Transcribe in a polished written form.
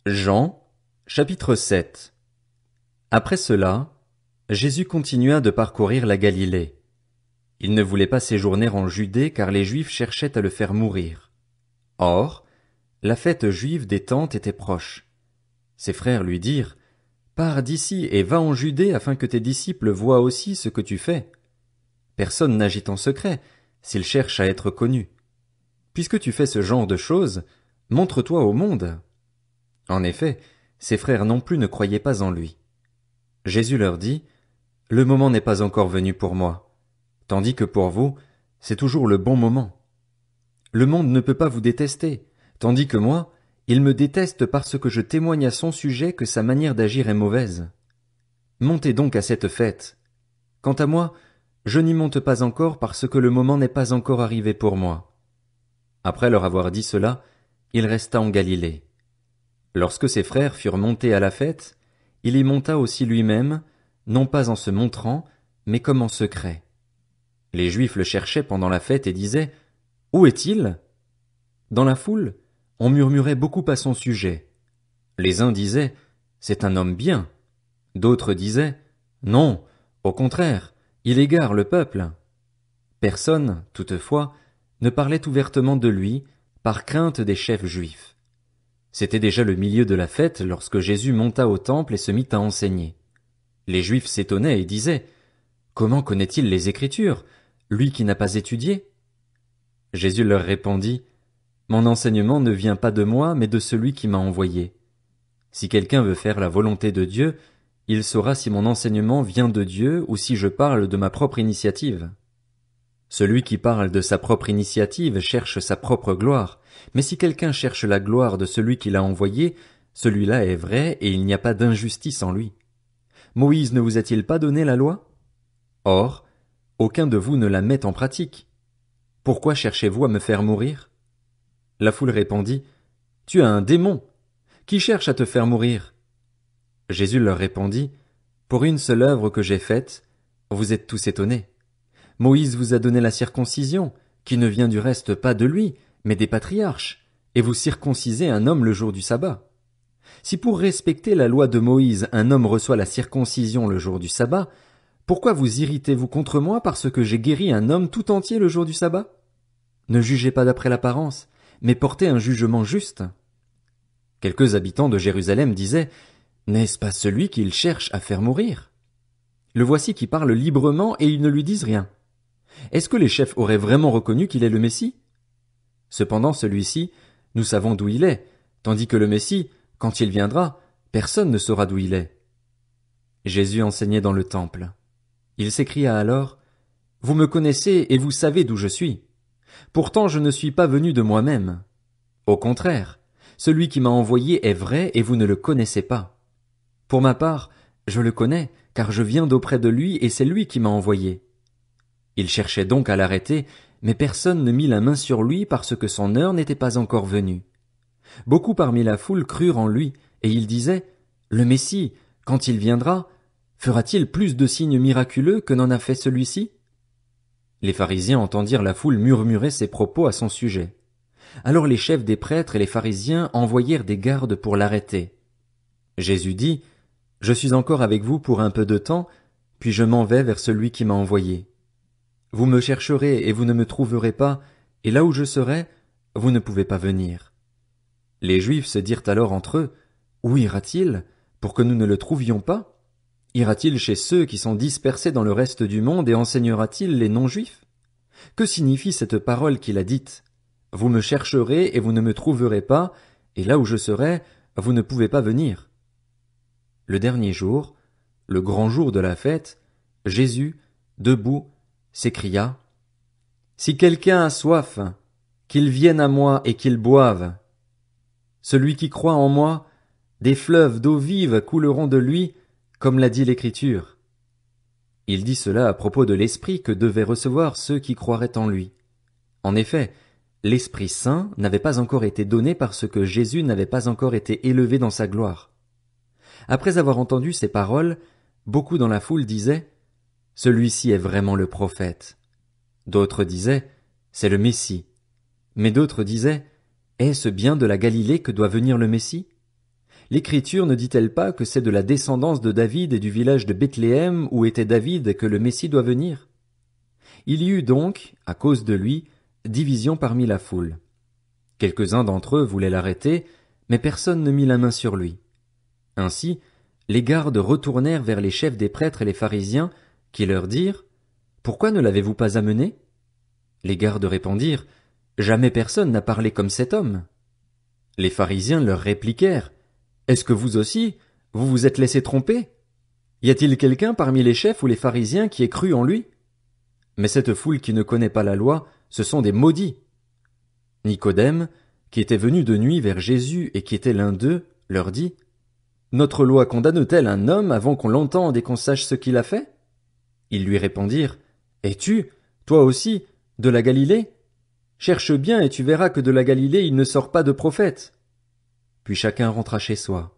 Jean, chapitre 7. Après cela, Jésus continua de parcourir la Galilée. Il ne voulait pas séjourner en Judée car les Juifs cherchaient à le faire mourir. Or, la fête juive des Tentes était proche. Ses frères lui dirent, « Pars d'ici et va en Judée afin que tes disciples voient aussi ce que tu fais. Personne n'agit en secret, s'il cherche à être connu. Puisque tu fais ce genre de choses, montre-toi au monde. » En effet, ses frères non plus ne croyaient pas en lui. Jésus leur dit, « Le moment n'est pas encore venu pour moi, tandis que pour vous, c'est toujours le bon moment. Le monde ne peut pas vous détester, tandis que moi, il me déteste parce que je témoigne à son sujet que sa manière d'agir est mauvaise. Montez donc à cette fête. Quant à moi, je n'y monte pas encore parce que le moment n'est pas encore arrivé pour moi. » Après leur avoir dit cela, il resta en Galilée. Lorsque ses frères furent montés à la fête, il y monta aussi lui-même, non pas en se montrant, mais comme en secret. Les Juifs le cherchaient pendant la fête et disaient, « Où est-il » Dans la foule, on murmurait beaucoup à son sujet. Les uns disaient, « C'est un homme bien ». D'autres disaient, « Non, au contraire, il égare le peuple ». Personne, toutefois, ne parlait ouvertement de lui, par crainte des chefs juifs. C'était déjà le milieu de la fête lorsque Jésus monta au temple et se mit à enseigner. Les Juifs s'étonnaient et disaient, « Comment connaît-il les Écritures, lui qui n'a pas étudié ?» Jésus leur répondit, « Mon enseignement ne vient pas de moi, mais de celui qui m'a envoyé. Si quelqu'un veut faire la volonté de Dieu, il saura si mon enseignement vient de Dieu ou si je parle de ma propre initiative. Celui qui parle de sa propre initiative cherche sa propre gloire, mais si quelqu'un cherche la gloire de celui qui l'a envoyé, celui-là est vrai et il n'y a pas d'injustice en lui. Moïse ne vous a-t-il pas donné la loi? Or, aucun de vous ne la met en pratique. Pourquoi cherchez-vous à me faire mourir? » La foule répondit, « Tu as un démon. Qui cherche à te faire mourir? » Jésus leur répondit, « Pour une seule œuvre que j'ai faite, vous êtes tous étonnés. Moïse vous a donné la circoncision, qui ne vient du reste pas de lui, mais des patriarches, et vous circoncisez un homme le jour du sabbat. Si pour respecter la loi de Moïse un homme reçoit la circoncision le jour du sabbat, pourquoi vous irritez-vous contre moi parce que j'ai guéri un homme tout entier le jour du sabbat? Ne jugez pas d'après l'apparence, mais portez un jugement juste. » Quelques habitants de Jérusalem disaient, « N'est-ce pas celui qu'il cherche à faire mourir? Le voici qui parle librement et ils ne lui disent rien. Est-ce que les chefs auraient vraiment reconnu qu'il est le Messie? Cependant celui-ci, nous savons d'où il est, tandis que le Messie, quand il viendra, personne ne saura d'où il est. » Jésus enseignait dans le temple. Il s'écria alors, « Vous me connaissez et vous savez d'où je suis. Pourtant je ne suis pas venu de moi-même. Au contraire, celui qui m'a envoyé est vrai et vous ne le connaissez pas. Pour ma part, je le connais, car je viens d'auprès de lui et c'est lui qui m'a envoyé. » Il cherchait donc à l'arrêter, mais personne ne mit la main sur lui parce que son heure n'était pas encore venue. Beaucoup parmi la foule crurent en lui, et ils disaient, « Le Messie, quand il viendra, fera-t-il plus de signes miraculeux que n'en a fait celui-ci » Les pharisiens entendirent la foule murmurer ces propos à son sujet. Alors les chefs des prêtres et les pharisiens envoyèrent des gardes pour l'arrêter. Jésus dit, « Je suis encore avec vous pour un peu de temps, puis je m'en vais vers celui qui m'a envoyé. Vous me chercherez et vous ne me trouverez pas, et là où je serai, vous ne pouvez pas venir. » Les Juifs se dirent alors entre eux, « Où ira-t-il, pour que nous ne le trouvions pas? Ira-t-il chez ceux qui sont dispersés dans le reste du monde et enseignera-t-il les non-juifs? Que signifie cette parole qu'il a dite? Vous me chercherez et vous ne me trouverez pas, et là où je serai, vous ne pouvez pas venir. » Le dernier jour, le grand jour de la fête, Jésus, debout, s'écria, « Si quelqu'un a soif, qu'il vienne à moi et qu'il boive. Celui qui croit en moi, des fleuves d'eau vive couleront de lui, comme l'a dit l'Écriture. » Il dit cela à propos de l'Esprit que devaient recevoir ceux qui croiraient en lui. En effet, l'Esprit Saint n'avait pas encore été donné parce que Jésus n'avait pas encore été élevé dans sa gloire. Après avoir entendu ces paroles, beaucoup dans la foule disaient, « Celui-ci est vraiment le prophète. » D'autres disaient, « C'est le Messie. » Mais d'autres disaient, « Est-ce bien de la Galilée que doit venir le Messie? L'Écriture ne dit-elle pas que c'est de la descendance de David et du village de Bethléem où était David que le Messie doit venir? Il y eut donc, à cause de lui, division parmi la foule. Quelques-uns d'entre eux voulaient l'arrêter, mais personne ne mit la main sur lui. Ainsi, les gardes retournèrent vers les chefs des prêtres et les pharisiens, qui leur dirent: Pourquoi ne l'avez-vous pas amené? Les gardes répondirent: Jamais personne n'a parlé comme cet homme. Les pharisiens leur répliquèrent: Est-ce que vous aussi, vous vous êtes laissé tromper? Y a-t-il quelqu'un parmi les chefs ou les pharisiens qui ait cru en lui? Mais cette foule qui ne connaît pas la loi, ce sont des maudits. Nicodème, qui était venu de nuit vers Jésus et qui était l'un d'eux, leur dit: Notre loi condamne-t-elle un homme avant qu'on l'entende et qu'on sache ce qu'il a fait? Ils lui répondirent: Es-tu, toi aussi, de la Galilée? Cherche bien et tu verras que de la Galilée il ne sort pas de prophète. Puis chacun rentra chez soi.